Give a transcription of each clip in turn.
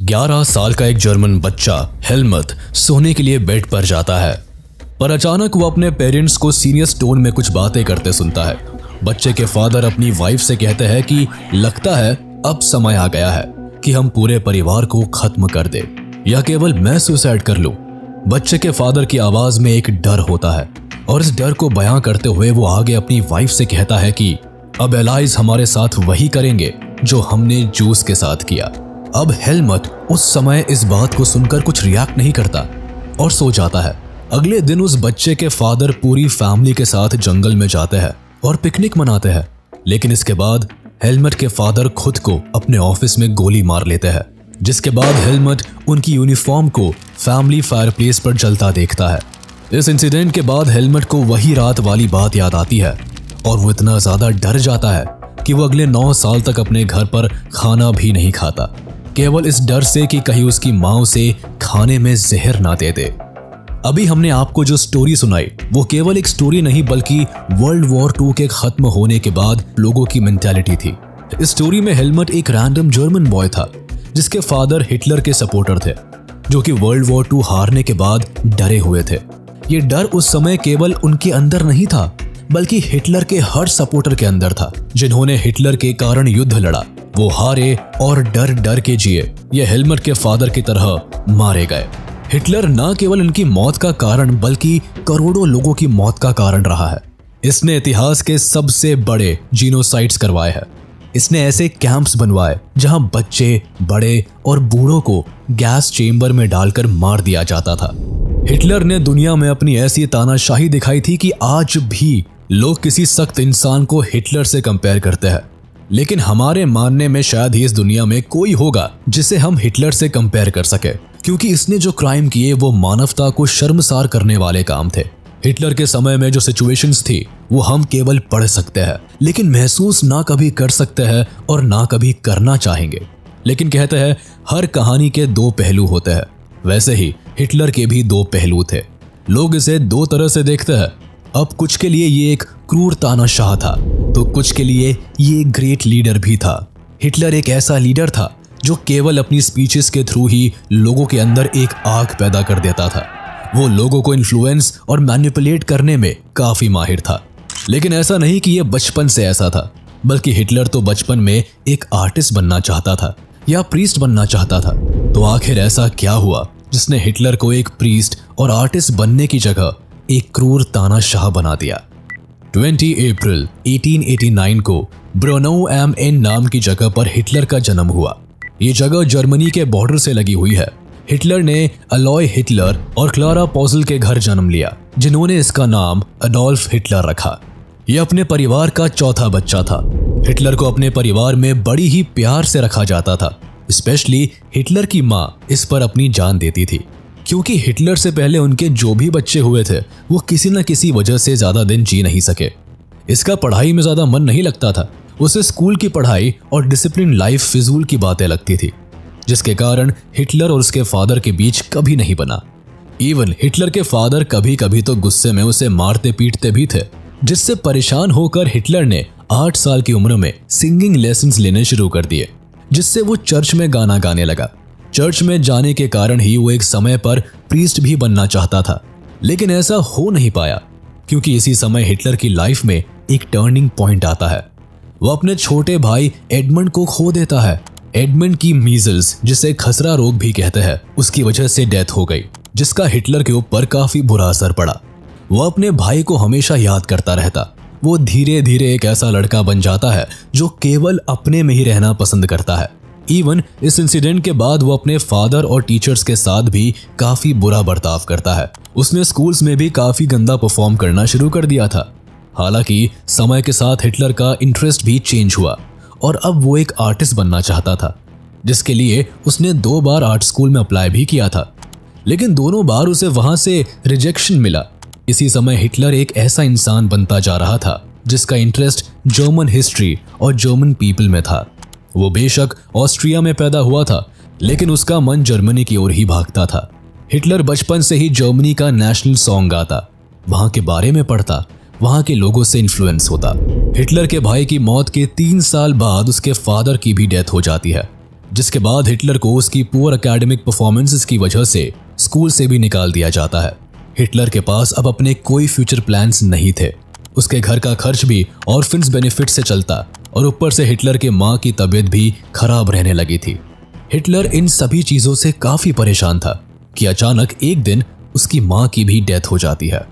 11 साल का एक जर्मन बच्चा हेलमट सोने के लिए बेड पर जाता है, पर अचानक वो अपने पेरेंट्स को सीरियस टोन में कुछ बातें करते सुनता है। बच्चे के फादर अपनी वाइफ से कहते हैं कि लगता है अब समय आ गया है कि हम पूरे परिवार को खत्म कर दे या केवल मैं सुसाइड कर लूं। बच्चे के फादर की आवाज में एक डर होता है और इस डर को बयां करते हुए वो आगे अपनी वाइफ से कहता है कि अब एलाइज हमारे साथ वही करेंगे जो हमने जूस के साथ किया। अब हेलमट उस समय इस बात को सुनकर कुछ रिएक्ट नहीं करता और सो जाता है। अगले दिन उस बच्चे के फादर पूरी फैमिली के साथ जंगल में जाते हैं और पिकनिक मनाते हैं, लेकिन इसके बाद हेलमट के फादर खुद को अपने ऑफिस में गोली मार लेते हैं, जिसके बाद हेलमट उनकी यूनिफॉर्म को फैमिली फायरप्लेस पर जलता देखता है। इस इंसिडेंट के बाद हेलमट को वही रात वाली बात याद आती है और वो इतना ज्यादा डर जाता है कि वो अगले 9 साल तक अपने घर पर खाना भी नहीं खाता, केवल इस डर से कि कहीं उसकी माँ उसे खाने में जहर ना दे दे। अभी हमने आपको जो स्टोरी सुनाई वो केवल एक स्टोरी नहीं बल्कि वर्ल्ड वॉर 2 के खत्म होने के बाद लोगों की मेंटालिटी थी। इस स्टोरी में हेलमट एक रैंडम जर्मन बॉय था जिसके फादर हिटलर के सपोर्टर थे, जो कि वर्ल्ड वॉर 2 हारने के बाद डरे हुए थे। ये डर उस समय केवल उनके अंदर नहीं था बल्कि हिटलर के हर सपोर्टर के अंदर था, जिन्होंने हिटलर के कारण युद्ध लड़ा। वो हारे और डर डर के जिए। ये हेलमट के फादर की तरह मारे गए। हिटलर न केवल उनकी मौत का कारण बल्कि करोड़ों लोगों की मौत का कारण रहा है। इसने इतिहास के सबसे बड़े जीनोसाइड्स करवाए हैं। इसने ऐसे कैंप्स बनवाए जहां बच्चे, बड़े और बूढ़ों को गैस चेंबर में डालकर मार दिया जाता था। हिटलर ने दुनिया में अपनी ऐसी तानाशाही दिखाई थी कि आज भी लोग किसी सख्त इंसान को हिटलर से कंपेयर करते हैं, लेकिन हमारे मानने में शायद ही इस दुनिया में कोई होगा जिसे हम हिटलर से कंपेयर कर सके, क्योंकि इसने जो क्राइम किए वो मानवता को शर्मसार करने वाले काम थे। हिटलर के समय में जो सिचुएशंस थी वो हम केवल पढ़ सकते हैं, लेकिन महसूस ना कभी कर सकते हैं और ना कभी करना चाहेंगे। लेकिन कहते हैं हर कहानी के 2 पहलू होते हैं, वैसे ही हिटलर के भी 2 पहलू थे। लोग इसे 2 तरह से देखते हैं। अब कुछ के लिए ये एक क्रूर तानाशाह था तो कुछ के लिए ये एक ग्रेट लीडर भी था। हिटलर एक ऐसा लीडर था जो केवल अपनी स्पीचेस के थ्रू ही लोगों के अंदर एक आग पैदा कर देता था। वो लोगों को इन्फ्लुएंस और मैनिपुलेट करने में काफी माहिर था। लेकिन ऐसा नहीं कि ये बचपन से ऐसा था, बल्कि हिटलर तो बचपन में एक आर्टिस्ट बनना चाहता था या प्रीस्ट बनना चाहता था। तो आखिर ऐसा क्या हुआ जिसने हिटलर को एक प्रीस्ट और आर्टिस्ट बनने की जगह एक क्रूर तानाशाह बना दिया। 20 अप्रैल 1889 को ब्रोनौ एम एन नाम की जगह पर हिटलर का जन्म हुआ। ये जगह जर्मनी के बॉर्डर से लगी हुई है। हिटलर ने अलॉय हिटलर और क्लारा पॉजल के घर जन्म लिया, जिन्होंने इसका नाम अडोल्फ हिटलर रखा। ये अपने परिवार का चौथा बच्चा था। हिटलर को अपने परिवार में बड़ी ही प्यार से रखा जाता था। स्पेशली हिटलर की माँ इस पर अपनी जान देती थी, क्योंकि हिटलर से पहले उनके जो भी बच्चे हुए थे वो किसी न किसी वजह से ज्यादा दिन जी नहीं सके। इसका पढ़ाई में ज्यादा मन नहीं लगता था। उसे स्कूल की पढ़ाई और डिसिप्लिन लाइफ फिजूल की बातें लगती थी, जिसके कारण हिटलर और उसके फादर के बीच कभी नहीं बना। इवन हिटलर के फादर कभी कभी तो गुस्से में उसे मारते पीटते भी थे, जिससे परेशान होकर हिटलर ने 8 साल की उम्र में सिंगिंग लेसन्स लेने शुरू कर दिए, जिससे वो चर्च में गाना गाने लगा। चर्च में जाने के कारण ही वो एक समय पर प्रीस्ट भी बनना चाहता था, लेकिन ऐसा हो नहीं पाया, क्योंकि इसी समय हिटलर की लाइफ में एक टर्निंग पॉइंट आता है। वो अपने छोटे भाई एडमंड को खो देता है। एडमंड की मीजल्स, जिसे खसरा रोग भी कहते हैं, उसकी वजह से डेथ हो गई, जिसका हिटलर के ऊपर काफी बुरा असर पड़ा। वो अपने भाई को हमेशा याद करता रहता। वो धीरे धीरे एक ऐसा लड़का बन जाता है जो केवल अपने में ही रहना पसंद करता है। इवन इस इंसिडेंट के बाद वो अपने फादर और टीचर्स के साथ भी काफी बुरा बर्ताव करता है। उसने स्कूल्स में भी काफी गंदा परफॉर्म करना शुरू कर दिया था। हालांकि समय के साथ हिटलर का इंटरेस्ट भी चेंज हुआ और अब वो एक आर्टिस्ट बनना चाहता था, जिसके लिए उसने 2 बार आर्ट स्कूल में अप्लाई भी किया था, लेकिन दोनों बार उसे वहां से रिजेक्शन मिला। इसी समय हिटलर एक ऐसा इंसान बनता जा रहा था जिसका इंटरेस्ट जर्मन हिस्ट्री और जर्मन पीपल में था। वो बेशक ऑस्ट्रिया में पैदा हुआ था, लेकिन उसका मन जर्मनी की ओर ही भागता था। हिटलर बचपन से ही जर्मनी का नेशनल सॉन्ग गाता, वहां के बारे में पढ़ता, वहां के लोगों से इन्फ्लुएंस होता। हिटलर के भाई की मौत के 3 साल बाद उसके फादर की भी डेथ हो जाती है, जिसके बाद हिटलर को उसकी पुअर एकेडमिक परफॉर्मेंसेस की वजह से स्कूल से भी निकाल दिया जाता है। हिटलर के पास अब अपने कोई फ्यूचर प्लान्स नहीं थे। उसके घर का खर्च भी ऑर्फन्स बेनिफिट से चलता और ऊपर से हिटलर के माँ की तबीयत भी खराब रहने लगी थी। हिटलर इन सभी चीजों से काफी परेशान था कि अचानक एक दिन उसकी माँ की भी डेथ हो जाती है।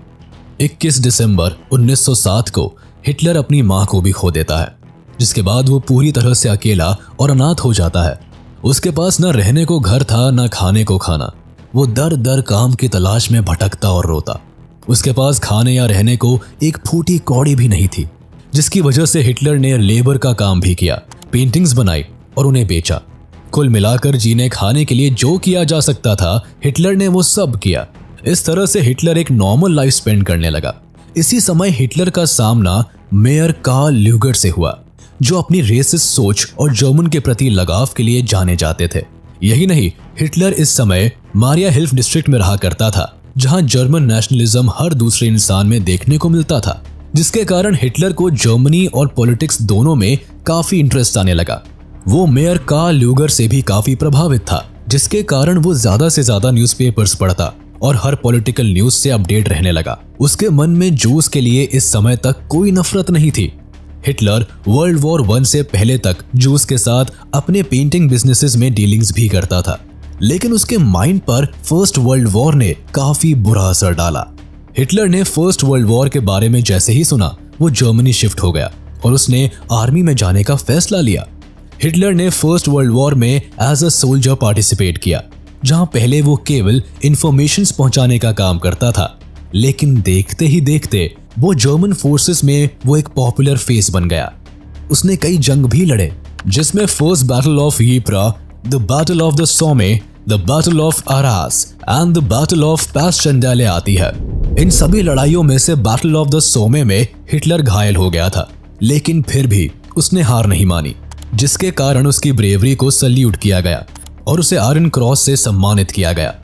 21 दिसंबर 1907 को हिटलर अपनी माँ को भी खो देता है, जिसके बाद वो पूरी तरह से अकेला और अनाथ हो जाता है। उसके पास न रहने को घर था, न खाने को खाना। वो दर दर काम की तलाश में भटकता और रोता। उसके पास खाने या रहने को एक फूटी कौड़ी भी नहीं थी, जिसकी वजह से हिटलर ने लेबर का काम भी किया, पेंटिंग्स बनाई और उन्हें बेचा। कुल मिलाकर जीने खाने के लिए जो किया जा सकता था हिटलर ने वो सब किया। इस तरह से हिटलर एक नॉर्मल लाइफ स्पेंड करने लगा। इसी समय हिटलर का सामना मेयर कार्ल ल्यूगर से हुआ, जो अपनी रेसिस्ट सोच और जर्मन के प्रति लगाव के लिए जाने जाते थे। यही नहीं, हिटलर इस समय मारिया हिल्फ डिस्ट्रिक्ट में रहा करता था, जहां जर्मन नेशनलिज्म हर दूसरे इंसान में देखने को मिलता था, जिसके कारण हिटलर को जर्मनी और पॉलिटिक्स दोनों में काफी इंटरेस्ट आने लगा। वो मेयर कार्ल ल्यूगर से भी काफी प्रभावित था, जिसके कारण वो ज्यादा से ज्यादा न्यूज़पेपर्स पढ़ता और हर पॉलिटिकल न्यूज से अपडेट रहने लगा। उसके मन में जूस के लिए इस समय तक कोई नफरत नहीं थी। हिटलर वर्ल्ड वॉर 1 से पहले तक जूस के साथ अपने पेंटिंग बिजनेसेस में डीलिंग्स भी करता था, लेकिन उसके माइंड पर फर्स्ट वर्ल्ड वॉर ने काफी बुरा असर डाला। हिटलर ने फर्स्ट वर्ल्ड वॉर के बारे में जैसे ही सुना, वो जर्मनी शिफ्ट हो गया और उसने आर्मी में जाने का फैसला लिया। हिटलर ने फर्स्ट वर्ल्ड वॉर में एज अ सोल्जर पार्टिसिपेट किया, जहां पहले वो केवल इंफॉर्मेशंस पहुंचाने का काम करता था, लेकिन देखते ही देखते वो जर्मन फोर्सेस में वो एक पॉपुलर फेस बन गया। उसने कई जंग भी लड़े, जिसमें first battle of Ypres, the battle of the Somme, the battle of Arras and the battle of Passchendaele आती है। इन सभी लड़ाइयों में से बैटल ऑफ द सोमे में हिटलर घायल हो गया था, लेकिन फिर भी उसने हार नहीं मानी, जिसके कारण उसकी ब्रेवरी को सल्यूट किया गया और उसे आयरन क्रॉस से सम्मानित किया गया।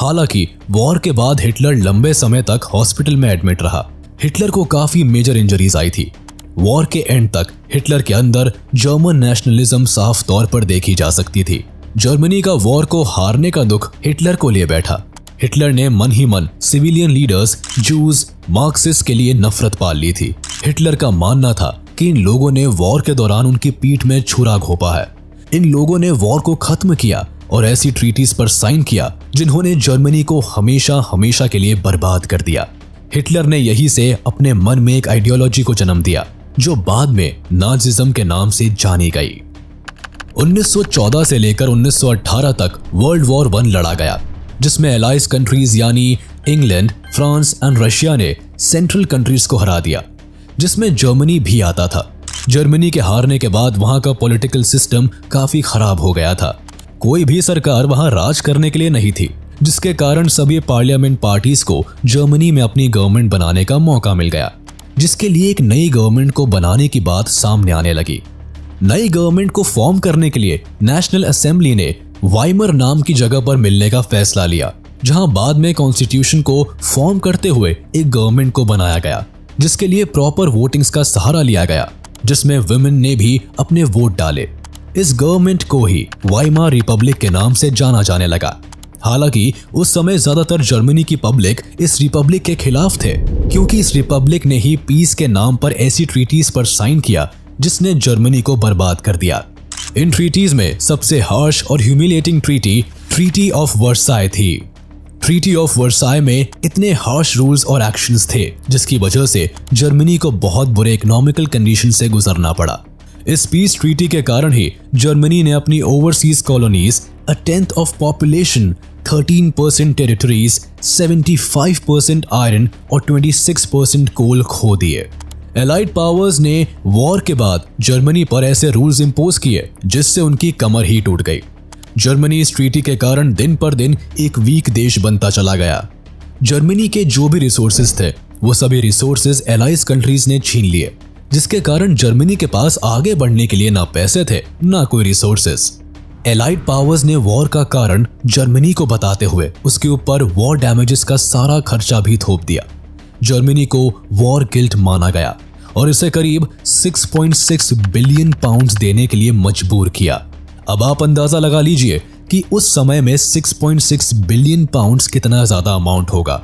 हालांकि वॉर के बाद हिटलर लंबे समय तक हॉस्पिटल में एडमिट रहा। हिटलर को काफी मेजर इंजरीज आई थी। वॉर के एंड तक हिटलर के अंदर जर्मन नेशनलिज्म साफ तौर पर देखी जा सकती थी। जर्मनी का वॉर को हारने का दुख हिटलर को लिए बैठा। हिटलर ने मन ही मन सिविलियन लीडर्स, जूज, मार्क्सिस्ट के लिए नफरत पाल ली थी। हिटलर का मानना था कि इन लोगों ने वॉर के दौरान उनकी पीठ में छुरा घोंपा है। इन लोगों ने वॉर को खत्म किया और ऐसी ट्रीटीज पर साइन किया जिन्होंने जर्मनी को हमेशा हमेशा के लिए बर्बाद कर दिया। हिटलर ने यही से अपने मन में एक आइडियोलॉजी को जन्म दिया, जो बाद में नाजिज्म के नाम से जानी गई। 1914 से लेकर 1918 तक वर्ल्ड वॉर 1 लड़ा गया, जिसमें एलाइज कंट्रीज यानी इंग्लैंड, फ्रांस एंड रशिया ने सेंट्रल कंट्रीज को हरा दिया, जिसमें जर्मनी भी आता था। जर्मनी के हारने के बाद वहां का पॉलिटिकल सिस्टम काफी खराब हो गया था। कोई भी सरकार वहां राज करने के लिए नहीं थी, जिसके कारण सभी पार्लियामेंट पार्टीज को जर्मनी में अपनी गवर्नमेंट बनाने का मौका मिल गया, जिसके लिए एक नई गवर्नमेंट को बनाने की बात सामने आने लगी। नई गवर्नमेंट को फॉर्म करने के लिए नेशनल असेंबली ने वाइमर नाम की जगह पर मिलने का फैसला लिया, जहां बाद में कॉन्स्टिट्यूशन को फॉर्म करते हुए एक गवर्नमेंट को बनाया गया, जिसके लिए प्रॉपर वोटिंग्स का सहारा लिया गया, जिसमें वुमेन ने भी अपने वोट डाले। इस गवर्नमेंट को ही वाइमार रिपब्लिक के नाम से जाना जाने लगा। हालांकि उस समय ज्यादातर जर्मनी की पब्लिक इस रिपब्लिक के खिलाफ थे, क्योंकि इस रिपब्लिक ने ही पीस के नाम पर ऐसी ट्रीटीज पर साइन किया जिसने जर्मनी को बर्बाद कर दिया। इन ट्रीटीज में सबसे हार्श और ह्यूमिलिएटिंग ट्रीटी ऑफ वर्साई थी। ट्रीटी ऑफ वर्साई में इतने हार्श रूल्स और एक्शंस थे, जिसकी वजह से जर्मनी को बहुत बुरे इकोनॉमिकल कंडीशन से गुजरना पड़ा। इस पीस ट्रीटी के कारण ही जर्मनी ने अपनी overseas colonies, 1/10 of population, 13% territories, 75% iron और 26% कोल खो दिए। एलाइड पावर्स ने वॉर के बाद जर्मनी पर ऐसे रूल्स इंपोज किए जिससे उनकी कमर ही टूट गई। जर्मनी इस ट्रीटी के कारण दिन पर दिन एक वीक देश बनता चला गया। जर्मनी के जो भी रिसोर्सेज थे, वो सभी रिसोर्सेज एलाइज कंट्रीज ने छीन लिए, जिसके कारण जर्मनी के पास आगे बढ़ने के लिए ना पैसे थे ना कोई रिसोर्सेज। एलाइड पावर्स ने वॉर का कारण जर्मनी को बताते हुए उसके ऊपर वॉर डैमेजेस का सारा खर्चा भी थोप दिया। जर्मनी को वॉर गिल्ट माना गया और इसे करीब 6.6 बिलियन पाउंड्स देने के लिए मजबूर किया। अब आप अंदाजा लगा लीजिए कि उस समय में 6.6 बिलियन पाउंड्स कितना ज्यादा अमाउंट होगा।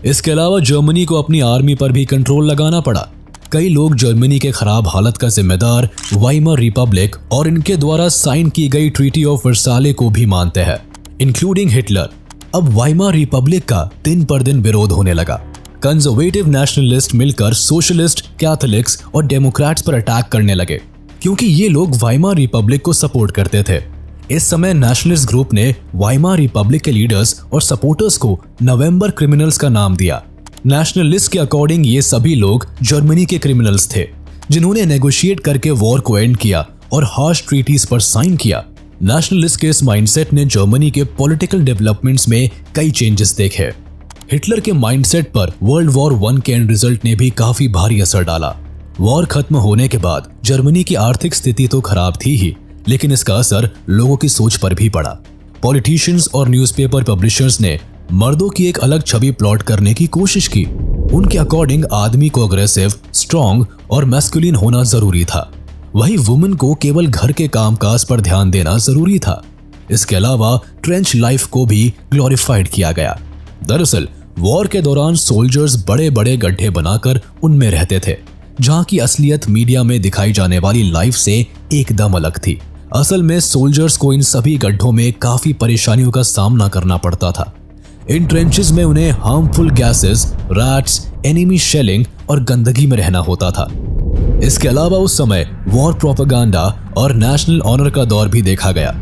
इसके अलावा जर्मनी को अपनी आर्मी पर भी कंट्रोल लगाना पड़ा। कई लोग जर्मनी के खराब हालत का जिम्मेदार वाइमर रिपब्लिक और इनके द्वारा साइन की गई ट्रीटी ऑफ वर्साले को भी मानते हैं, इंक्लूडिंग हिटलर। अब वाइमर रिपब्लिक का दिन पर दिन विरोध होने लगा। कंजर्वेटिव नेशनलिस्ट मिलकर सोशलिस्ट, कैथोलिक्स और डेमोक्रेट्स पर अटैक करने लगे, क्योंकि ये लोग वाइमर रिपब्लिक को सपोर्ट करते थे। इस समय नेशनलिस्ट ग्रुप ने वाइमर रिपब्लिक के लीडर्स और सपोर्टर्स को नवंबर क्रिमिनल्स का नाम दिया। नेशनलिस्ट के अकॉर्डिंग ये सभी लोग जर्मनी के क्रिमिनल्स थे, जिन्होंने नेगोशिएट करके वॉर को एंड किया और हार्श ट्रीटीज पर साइन किया। नेशनलिस्ट के इस माइंडसेट ने जर्मनी के पॉलिटिकल डेवलपमेंट्स में कई चेंजेस देखे। हिटलर के माइंडसेट पर वर्ल्ड वॉर 1 के एंड रिजल्ट ने भी काफी भारी असर डाला। वॉर खत्म होने के बाद जर्मनी की आर्थिक स्थिति तो खराब थी ही, लेकिन इसका असर लोगों की सोच पर भी पड़ा। पॉलिटिशियंस और न्यूज़पेपर पब्लिशर्स ने मर्दों की एक अलग छवि प्लॉट करने की कोशिश की। उनके अकॉर्डिंग आदमी को अग्रेसिव, स्ट्रॉन्ग और मैस्कुलिन होना जरूरी था, वही वुमेन को केवल घर के कामकाज पर ध्यान देना जरूरी था। इसके अलावा ट्रेंच लाइफ को भी ग्लोरीफाइड किया गया। दरअसल वॉर के दौरान सोल्जर्स बड़े बड़े गड्ढे बनाकर उनमें रहते थे, जहां की असलियत मीडिया में दिखाई जाने वाली लाइफ से एकदम अलग थी। असल में सोल्जर्स को इन सभी गड्ढों में काफी परेशानियों का सामना करना पड़ता था। इन ट्रेंचेस में उन्हें harmful gases, rats, enemy shelling और गंदगी में रहना होता था। इसके अलावा उस समय वॉर प्रोपेगेंडा और नेशनल ऑनर का दौर भी देखा गया,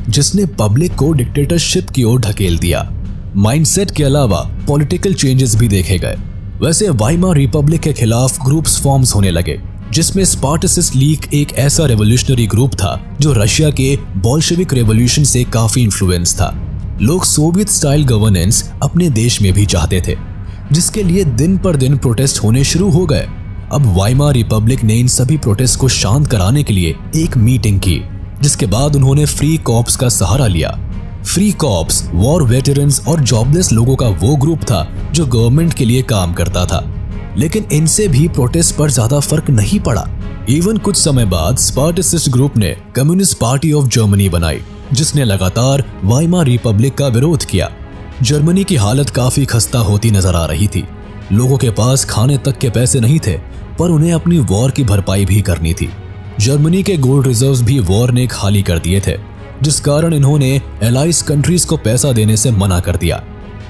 जिसने पब्लिक को डिक्टेटरशिप की ओर ढकेल दिया। माइंडसेट के अलावा पॉलिटिकल चेंजेस भी देखे गए। वैसे वाइमर रिपब्लिक के खिलाफ ग्रुप्स फॉर्म्स होने लगे, जिसमें स्पार्टसिस्ट लीग एक ऐसा रेवोल्यूशनरी ग्रुप था जो रशिया के बोल्शेविक रेवोल्यूशन से काफी इन्फ्लुएंस था। लोग सोवियत स्टाइल गवर्नेंस अपने देश में भी चाहते थे, जिसके लिए दिन पर दिन प्रोटेस्ट होने शुरू हो गए। अब वाइमर रिपब्लिक ने इन सभी प्रोटेस्ट को शांत कराने के लिए एक मीटिंग की, जिसके बाद उन्होंने फ्री कॉर्प्स का सहारा लिया। फ्री कॉर्प्स वॉर वेटरन्स और जॉबलेस लोगों का वो ग्रुप था जो गवर्नमेंट के लिए काम करता था, लेकिन इनसे भी प्रोटेस्ट पर ज्यादा फर्क नहीं पड़ा। इवन कुछ समय बाद स्पार्टसिस्ट ग्रुप ने कम्युनिस्ट पार्टी ऑफ जर्मनी बनाई, जिसने लगातार वाइमर रिपब्लिक का विरोध किया। जर्मनी की हालत काफी खस्ता होती नजर आ रही थी। लोगों के पास खाने तक के पैसे नहीं थे, पर उन्हें अपनी वॉर की भरपाई भी करनी थी। जर्मनी के गोल्ड रिजर्व्स भी वॉर ने खाली कर दिए थे, जिस कारण इन्होंने एलाइज कंट्रीज को पैसा देने से मना कर दिया।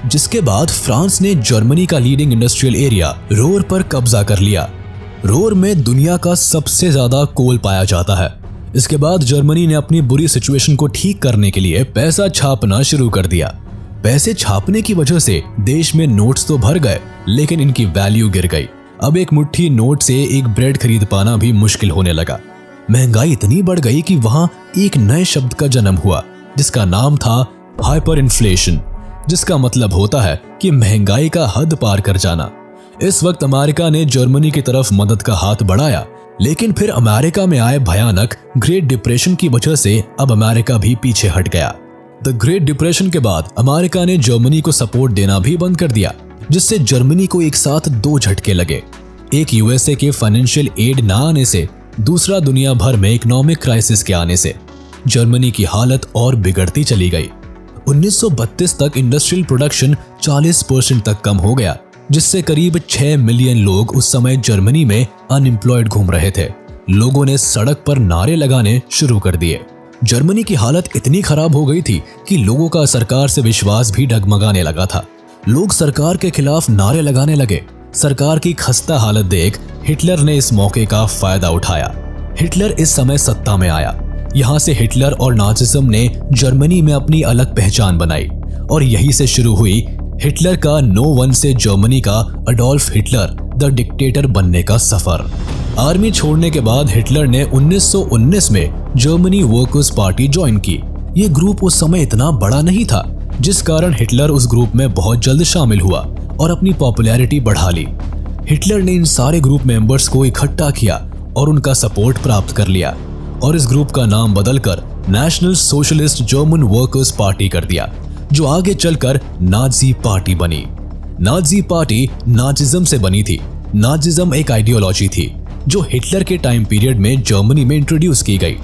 जिसके बाद फ्रांस ने जर्मनी का लीडिंग इंडस्ट्रियल एरिया रोर पर कब्जा कर लिया। रोर में दुनिया का सबसे ज्यादा कोल पाया जाता है। इसके बाद जर्मनी ने अपनी बुरी सिचुएशन को ठीक करने के लिए पैसा छापना शुरू कर दिया। पैसे छापने की वजह से देश में नोट्स तो भर गए, लेकिन इनकी वैल्यू गिर गई। अब एक मुट्ठी नोट से एक ब्रेड खरीद पाना भी मुश्किल होने लगा। महंगाई इतनी बढ़ गई कि वहां एक नए शब्द का जन्म हुआ, जिसका नाम था हाइपर इन्फ्लेशन, जिसका मतलब होता है कि महंगाई का हद पार कर जाना। इस वक्त अमेरिका ने जर्मनी की तरफ मदद का हाथ बढ़ाया, लेकिन फिर अमेरिका में आए भयानक ग्रेट डिप्रेशन की वजह से अब अमेरिका भी पीछे हट गया। द ग्रेट डिप्रेशन के बाद अमेरिका ने जर्मनी को सपोर्ट देना भी बंद कर दिया, जिससे जर्मनी को एक साथ दो झटके लगे। एक यूएसए के फाइनेंशियल एड ना आने से, दूसरा दुनिया भर में इकोनॉमिक क्राइसिस के आने से। जर्मनी की हालत और बिगड़ती चली गई। 1932 तक इंडस्ट्रियल प्रोडक्शन 40% तक कम हो गया, जिससे करीब 6 मिलियन लोग उस समय जर्मनी में अनएम्प्लॉयड घूम रहे थे। लोगों ने सड़क पर नारे लगाने शुरू कर दिए। जर्मनी की हालत इतनी खराब हो गई थी कि लोगों का सरकार से विश्वास भी डगमगाने लगा था। लोग सरकार के खिलाफ नारे लगाने लगे। सरकार की खस्ता हालत देख हिटलर ने इस मौके का फायदा उठाया। हिटलर इस समय सत्ता में आया। यहाँ से हिटलर और नाजिज्म ने जर्मनी में अपनी अलग पहचान बनाई, और यहीं से शुरू हुई हिटलर का नो वन से जर्मनी का अडोल्फ हिटलर द डिक्टेटर बनने का सफर। आर्मी छोड़ने के बाद हिटलर ने 1919 में जर्मनी वर्कर्स पार्टी ज्वाइन की। ये ग्रुप उस समय इतना बड़ा नहीं था, जिस कारण हिटलर उस ग्रुप में बहुत जल्द शामिल हुआ और अपनी पॉपुलैरिटी बढ़ा ली। हिटलर ने इन सारे ग्रुप मेंबर्स को इकट्ठा किया और उनका सपोर्ट प्राप्त कर लिया, और इस ग्रुप का नाम बदलकर national socialist German workers party कर दिया, जो आगे चलकर नाजी पार्टी बनी। नाजी पार्टी नाजिज्म से बनी थी। नाजिज्म एक आइडियोलॉजी थी जो हिटलर के टाइम पीरियड में जर्मनी में इंट्रोड्यूस की गई।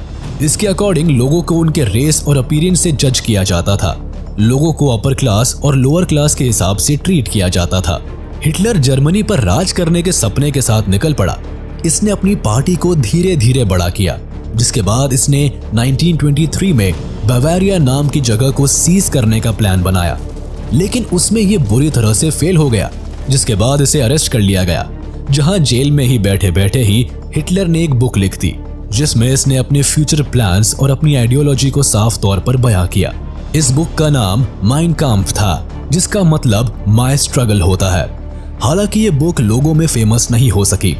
इसके अकॉर्डिंग लोगों को उनके रेस और अपीयरेंस से जज किया जाता था। लोगों को अपर क्लास और लोअर क्लास के हिसाब से ट्रीट किया जाता था। हिटलर जर्मनी पर राज करने के सपने के साथ निकल पड़ा। इसने अपनी पार्टी को धीरे धीरे बड़ा किया, जिसके बाद इसने 1923 में बावेरिया नाम की जगह को सीज करने का प्लान बनाया, लेकिन उसमें यह बुरी तरह से फेल हो गया, जिसके बाद इसे अरेस्ट कर लिया गया, जहां जेल में ही बैठे बैठे ही हिटलर ने एक बुक लिख दी, जिसमें इसने अपने फ्यूचर प्लान्स और अपनी आइडियोलॉजी को साफ तौर पर बयां किया। इस बुक का नाम माइन काम्फ था, जिसका मतलब माय स्ट्रगल होता है। हालांकि ये बुक लोगों में फेमस नहीं हो सकी।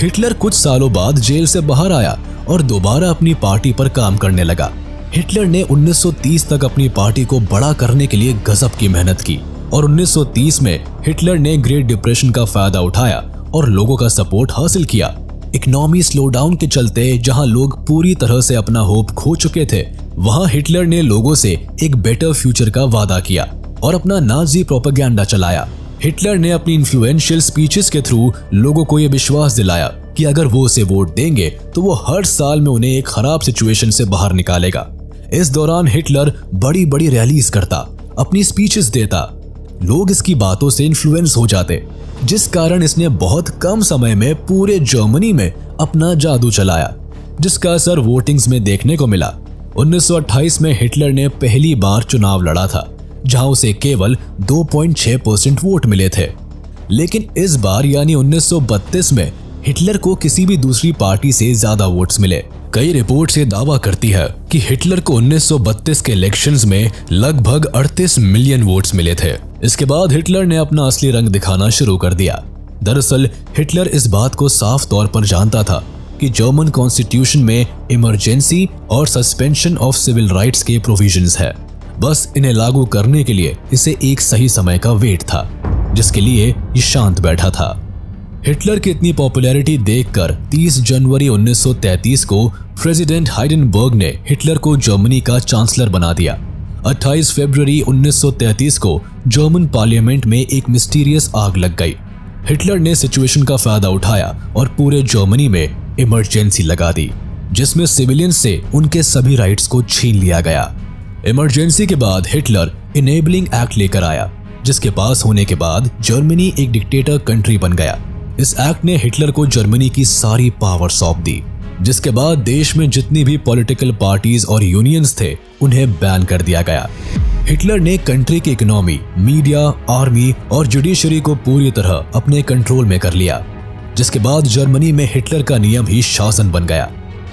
हिटलर कुछ सालों बाद जेल से बाहर आया और दोबारा अपनी पार्टी पर काम करने लगा। हिटलर ने 1930 तक अपनी पार्टी को बड़ा करने के लिए गजब की मेहनत की और 1930 में हिटलर ने ग्रेट डिप्रेशन का फायदा उठाया और लोगों का सपोर्ट हासिल किया। इकोनॉमी स्लो डाउन के चलते जहां लोग पूरी तरह से अपना होप खो चुके थे, वहां हिटलर ने लोगों से एक बेटर फ्यूचर का वादा किया और अपना नाजी प्रोपेगेंडा चलाया। हिटलर ने अपनी इन्फ्लुएंशियल स्पीचेस के थ्रू लोगों को यह विश्वास दिलाया कि अगर वो उसे वोट देंगे तो वो हर साल में उन्हें एक खराब सिचुएशन से बाहर निकालेगा। इस दौरान हिटलर बड़ी बड़ी रैलीज करता, अपनी स्पीचेस देता। लोग इसकी बातों से इन्फ्लुएंस हो जाते, जिस कारण इसने बहुत कम समय में पूरे जर्मनी में अपना जादू चलाया, जिसका असर वोटिंग्स में देखने को मिला। 1928 में हिटलर ने पहली बार चुनाव लड़ा था, जहां उसे केवल 2.6% वोट मिले थे। लेकिन इस बार यानी 1932 में हिटलर को किसी भी दूसरी पार्टी से ज्यादा वोट्स मिले। कई रिपोर्ट्स ये दावा करती है कि हिटलर को 1932 के इलेक्शंस में लगभग 38 मिलियन वोट्स मिले थे। इसके बाद हिटलर ने अपना असली रंग दिखाना शुरू कर दिया। दरअसल हिटलर इस बात को साफ तौर पर जानता था कि जर्मन कॉन्स्टिट्यूशन में इमरजेंसी और सस्पेंशन ऑफ सिविल राइट्स के प्रोविजंस है। बस इन्हें लागू करने के लिए इसे एक सही समय का वेट था, जिसके लिए ये शांत बैठा था। हिटलर की इतनी पॉपुलैरिटी देखकर 30 जनवरी 1933 को प्रेसिडेंट हाइडेनबर्ग ने हिटलर को जर्मनी का चांसलर बना दिया। 28 फरवरी 1933 को जर्मन पार्लियामेंट में एक मिस्टीरियस आग लग गई। हिटलर ने सिचुएशन का फायदा उठाया और पूरे जर्मनी में इमरजेंसी लगा दी, जिसमें सिविलियंस से उनके सभी राइट्स को छीन लिया गया। इमरजेंसी के बाद हिटलर इनेबलिंग एक्ट लेकर आया, जिसके पास होने के बाद जर्मनी एक डिक्टेटर कंट्री बन गया। इस एक्ट ने हिटलर को जर्मनी की सारी पावर सौंप दी, जिसके बाद देश में जितनी भी पॉलिटिकल पार्टीज और यूनियंस थे उन्हें बैन कर दिया गया। हिटलर ने कंट्री की इकोनॉमी, मीडिया, आर्मी और जुडिशरी को पूरी तरह अपने कंट्रोल में कर लिया, जिसके बाद जर्मनी में हिटलर का नियम ही शासन बन गया।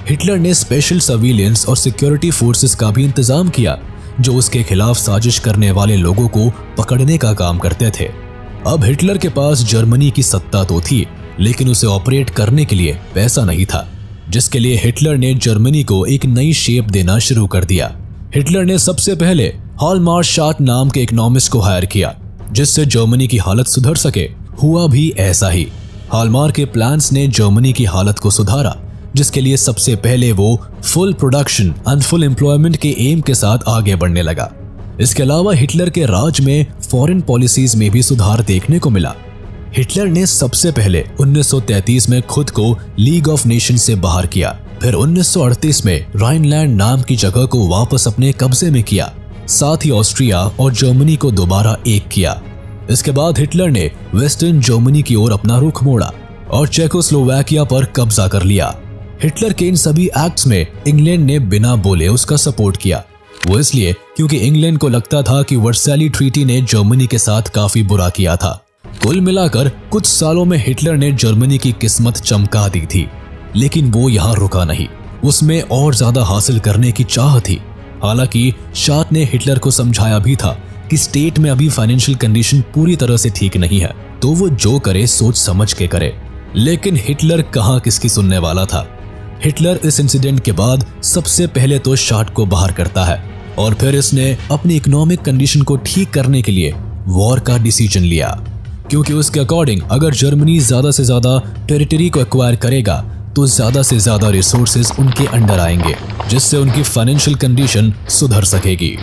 हिटलर ने स्पेशल सर्विलेंस और सिक्योरिटी फोर्सेस का भी इंतजाम किया, जो उसके खिलाफ साजिश करने वाले लोगों को पकड़ने का काम करते थे। अब हिटलर के पास जर्मनी की सत्ता तो थी, लेकिन उसे ऑपरेट करने के लिए पैसा नहीं था, जिसके लिए हिटलर ने जर्मनी को एक नई शेप देना शुरू कर दिया। हिटलर ने सबसे पहले हॉलमार्शाट नाम के इकोनॉमिस्ट को हायर किया, जिससे जर्मनी की हालत सुधर सके। हुआ भी ऐसा ही। हॉलमार्क के प्लान्स ने जर्मनी की हालत को सुधारा, जिसके लिए सबसे पहले वो full production and full employment के एम के साथ आगे बढ़ने लगा। इसके अलावा हिटलर के राज में फॉरेन पॉलिसीज में भी सुधार देखने को मिला। हिटलर ने सबसे पहले 1933 में खुद को लीग ऑफ नेशंस से बाहर किया, फिर 1938 में राइनलैंड नाम की जगह को वापस अपने कब्जे में किया, साथ ही ऑस्ट्रिया और जर्मनी को दोबारा एक किया। इसके बाद हिटलर ने वेस्टर्न जर्मनी की ओर अपना रुख मोड़ा और चेकोस्लोवाकिया पर कब्जा कर लिया। हिटलर के इन सभी एक्ट्स में इंग्लैंड ने बिना बोले उसका सपोर्ट किया। वो इसलिए क्योंकि इंग्लैंड को लगता था कि वर्साइली ट्रीटी ने जर्मनी के साथ काफी बुरा किया था। कुल मिलाकर कुछ सालों में हिटलर ने जर्मनी की किस्मत चमका दी थी, लेकिन वो यहाँ रुका नहीं। उसमें और ज्यादा हासिल करने की चाह थी। हालांकि शाट ने हिटलर को समझाया भी था कि स्टेट में अभी फाइनेंशियल कंडीशन पूरी तरह से ठीक नहीं है, तो वो जो करे सोच समझ के करे। लेकिन हिटलर कहाँ किसकी सुनने वाला था। हिटलर इस इंसिडेंट के बाद सबसे पहले तो शाट को बाहर करता है और फिर इसने अपनी इकोनॉमिक कंडीशन को ठीक करने के लिए वॉर का डिसीजन लिया, क्योंकि उसके अकॉर्डिंग अगर जर्मनी ज्यादा से ज्यादा टेरिटरी को एक्वायर करेगा तो ज्यादा से ज्यादा रिसोर्सेज उनके अंडर आएंगे, जिससे उनकी फाइनेंशियल कंडीशन सुधर सकेगी।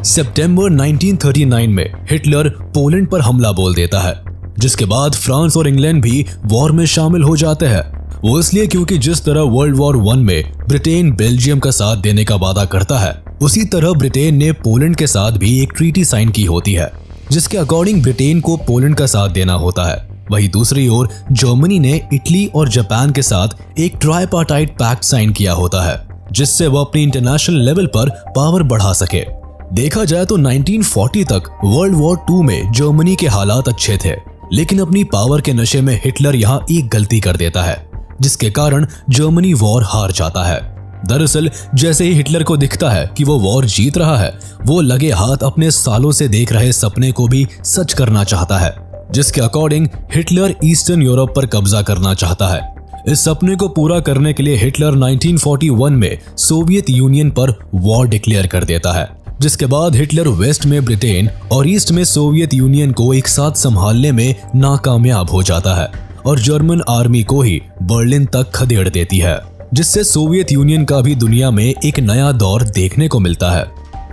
सितंबर 1939 में हिटलर पोलैंड पर हमला बोल देता है, जिसके बाद फ्रांस और इंग्लैंड भी वॉर में शामिल हो जाते हैं। वो इसलिए क्योंकि जिस तरह वर्ल्ड वॉर 1 में ब्रिटेन बेल्जियम का साथ देने का वादा करता है, उसी तरह ब्रिटेन ने पोलैंड के साथ भी एक ट्रीटी साइन की होती है, जिसके अकॉर्डिंग ब्रिटेन को पोलैंड का साथ देना होता है। वहीं दूसरी ओर जर्मनी ने इटली और जापान के साथ एक ट्राइपार्टाइट पैक्ट साइन किया होता है, जिससे वो अपनी इंटरनेशनल लेवल पर पावर बढ़ा सके। देखा जाए तो 1940 तक वर्ल्ड वॉर 2 में जर्मनी के हालात अच्छे थे, लेकिन अपनी पावर के नशे में हिटलर यहाँ एक गलती कर देता है, जिसके कारण जर्मनी वॉर हार जाता है। दरअसल जैसे ही हिटलर को दिखता है कि वो वॉर जीत रहा है, वो लगे हाथ अपने सालों से देख रहे सपने को भी सच करना चाहता है, जिसके अकॉर्डिंग हिटलर ईस्टर्न यूरोप पर कब्जा करना चाहता है। इस सपने को पूरा करने के लिए हिटलर 1941 में सोवियत यूनियन पर वॉर डिक्लेयर कर देता है, जिसके बाद हिटलर वेस्ट में ब्रिटेन और ईस्ट में सोवियत यूनियन को एक साथ संभालने में नाकामयाब हो जाता है और जर्मन आर्मी को ही बर्लिन तक खदेड़ देती है, जिससे सोवियत यूनियन का भी दुनिया में एक नया दौर देखने को मिलता है।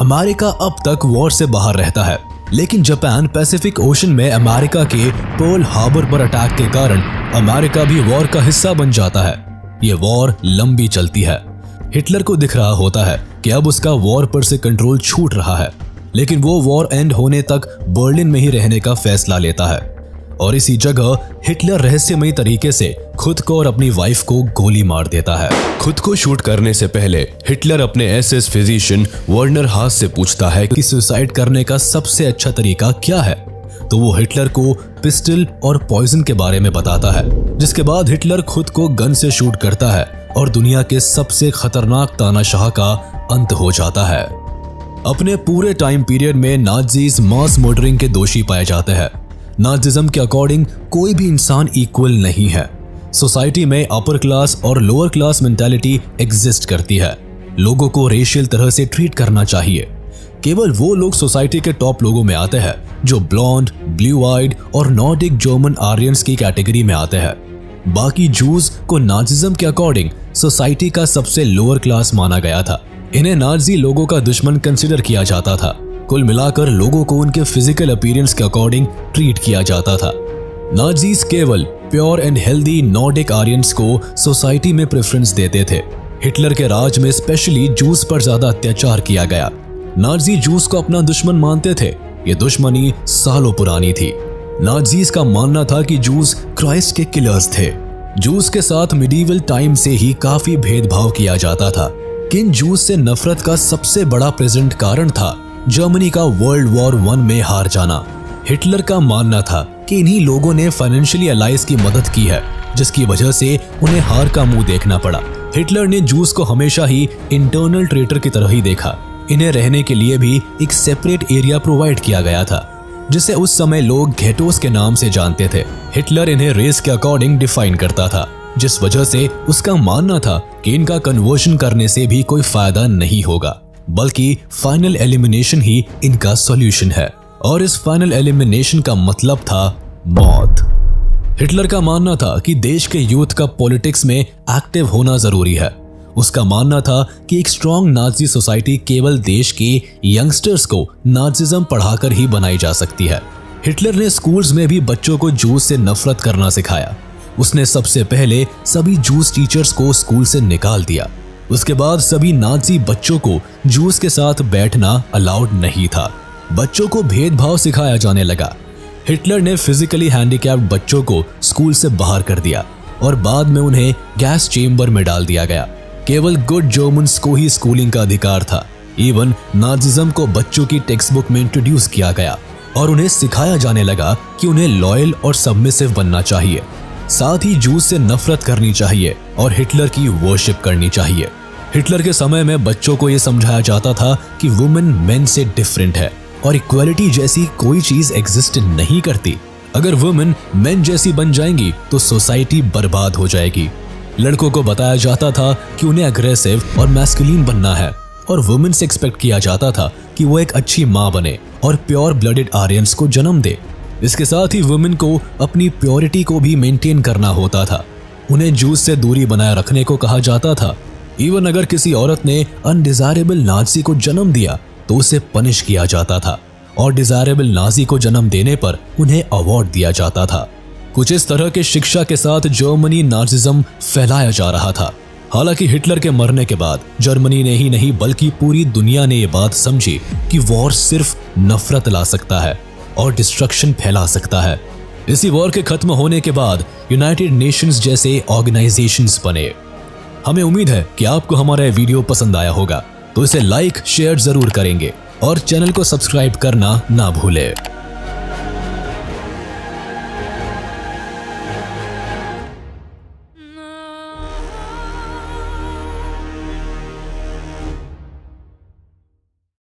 अमेरिका अब तक वॉर से बाहर रहता है, लेकिन जापान पैसिफिक ओशन में अमेरिका के पर्ल हार्बर पर अटैक के कारण अमेरिका भी वॉर का हिस्सा बन जाता है। ये वॉर लंबी चलती है। हिटलर को दिख रहा होता है कि अब उसका वॉर पर से कंट्रोल छूट रहा है, लेकिन वो वॉर एंड होने तक बर्लिन में ही रहने का फैसला लेता है और इसी जगह हिटलर रहस्यमयी तरीके से खुद को और अपनी वाइफ को गोली मार देता है। खुद को शूट करने से पहले हिटलर अपने एसएस फिजिशियन वर्नर हास से पूछता है कि सुसाइड करने का सबसे अच्छा तरीका क्या है, तो वो हिटलर को पिस्टल और पॉइजन के बारे में बताता है, जिसके बाद हिटलर खुद को गन से शूट करता है और दुनिया के सबसे खतरनाक तानाशाह का अंत हो जाता है। अपने पूरे टाइम पीरियड में नाज़ीज मास मर्डरिंग के दोषी पाए जाते हैं। नाज़िज्म के अकॉर्डिंग कोई भी इंसान इक्वल नहीं है। सोसाइटी में अपर क्लास और लोअर क्लास मेंटालिटी एग्जिस्ट करती है। लोगों को रेशियल तरह से ट्रीट करना चाहिए। केवल वो लोग सोसाइटी के टॉप लोगों में आते हैं जो ब्लॉन्ड, ब्लू आइड और नॉर्डिक जर्मन आर्यंस की कैटेगरी में आते हैं। बाकी जूस को नाज़िज्म के अकॉर्डिंग सोसाइटी का सबसे लोअर क्लास माना गया था। इन्हें नाज़ी लोगों का दुश्मन कंसिडर किया जाता था। कुल मिलाकर लोगों को उनके फिजिकल अपीयरेंस के अकॉर्डिंग ट्रीट किया जाता था। नाज़ीज केवल pure and healthy Nordic Aryans को सोसाइटी में प्रेफरेंस देते थे। हिटलर के राज में स्पेशली जूस पर ज्यादा अत्याचार किया गया। नाज़ी जूस को अपना दुश्मन मानते थे। ये दुश्मनी सालों पुरानी थी। नाज़ीज का मानना था कि जूस क्राइस्ट के किलर्स थे। जूस के साथ मिडीवल टाइम से ही काफी भेदभाव किया जाता था। किन जूस से नफरत का सबसे बड़ा प्रेजेंट कारण था जर्मनी का वर्ल्ड वॉर 1 में हार जाना। हिटलर का मानना था कि इन्हीं लोगों ने फाइनेंशियली अलाइज की मदद की है, जिसकी वजह से उन्हें हार का मुंह देखना पड़ा। हिटलर ने जूस को हमेशा ही इंटरनल ट्रेटर की तरह ही देखा। इन्हें रहने के लिए भी एक सेपरेट एरिया प्रोवाइड किया गया था, जिसे उस समय लोग घेटोस के नाम से जानते थे। हिटलर इन्हें रेस के अकॉर्डिंग डिफाइन करता था, जिस वजह से उसका मानना था कि इनका कन्वर्शन करने से भी कोई फायदा नहीं होगा, बल्कि फाइनल एलिमिनेशन ही इनका सॉल्यूशन है। और इस फाइनल एलिमिनेशन का मतलब था मौत। हिटलर का मानना था कि देश के यूथ का पॉलिटिक्स में एक्टिव होना जरूरी है। उसका मानना था कि एक स्ट्रॉन्ग नाज़ी सोसाइटी केवल देश के यंगस्टर्स को नाज़िज्म पढ़ाकर ही बनाई जा सकती है। हिटलर ने स्कूल्स में भी बच्चों को जूस से नफरत करना सिखाया। उसने सबसे पहले सभी जूस टीचर्स को स्कूल से निकाल दिया। उसके बाद सभी नाज़ी बच्चों को जूस के साथ बैठना अलाउड नहीं था। बच्चों को भेदभाव सिखाया जाने लगा। हिटलर ने फिजिकली हैंडीकैप्ड बच्चों को स्कूल से बाहर कर दिया और बाद में उन्हें गैस चेम्बर में डाल दिया गया। केवल गुड जर्मन्स को ही स्कूलिंग का अधिकार था। इवन नाज़िज्म को बच्चों की टेक्स्ट बुक में इंट्रोड्यूस किया गया और उन्हें सिखाया जाने लगा कि उन्हें लॉयल और सबमिसिव बनना चाहिए। साथ ही जूस से नफरत करनी चाहिए और हिटलर की वर्शिप करनी चाहिए। हिटलर के समय में बच्चों को यह समझाया जाता था कि वुमेन मेन से डिफरेंट है और इक्वालिटी जैसी कोई चीज एग्जिस्ट नहीं करती। अगर वुमेन मेन जैसी बन जाएंगी तो सोसाइटी बर्बाद हो जाएगी। लड़कों को बताया जाता था कि उन्हें अग्रेसिव और मैस्कुलिन बनना है और वुमेन से एक्सपेक्ट किया जाता था कि वो एक अच्छी माँ बने और प्योर ब्लडेड आर्यंस को जन्म दे। इसके साथ ही वुमेन को अपनी प्योरिटी को भी मेंटेन करना होता था। उन्हें जूस से दूरी बनाए रखने को कहा जाता था। इवन अगर किसी औरत ने अनडिजायरेबल नाज़ी को जन्म दिया तो उसे पनिश किया जाता था और डिजायरेबल नाज़ी को जन्म देने पर उन्हें अवार्ड दिया जाता था। कुछ इस तरह के शिक्षा के साथ जर्मनी नाजिज्म फैलाया जा रहा था। हालांकि हिटलर के मरने के बाद जर्मनी ने ही नहीं बल्कि पूरी दुनिया ने ये बात समझी कि वॉर सिर्फ नफरत ला सकता है और डिस्ट्रक्शन फैला सकता है। इसी वॉर के खत्म होने के बाद यूनाइटेड नेशंस जैसे ऑर्गेनाइजेशंस बने। हमें उम्मीद है कि आपको हमारा ये वीडियो पसंद आया होगा, तो इसे लाइक शेयर जरूर करेंगे और चैनल को सब्सक्राइब करना ना भूलें।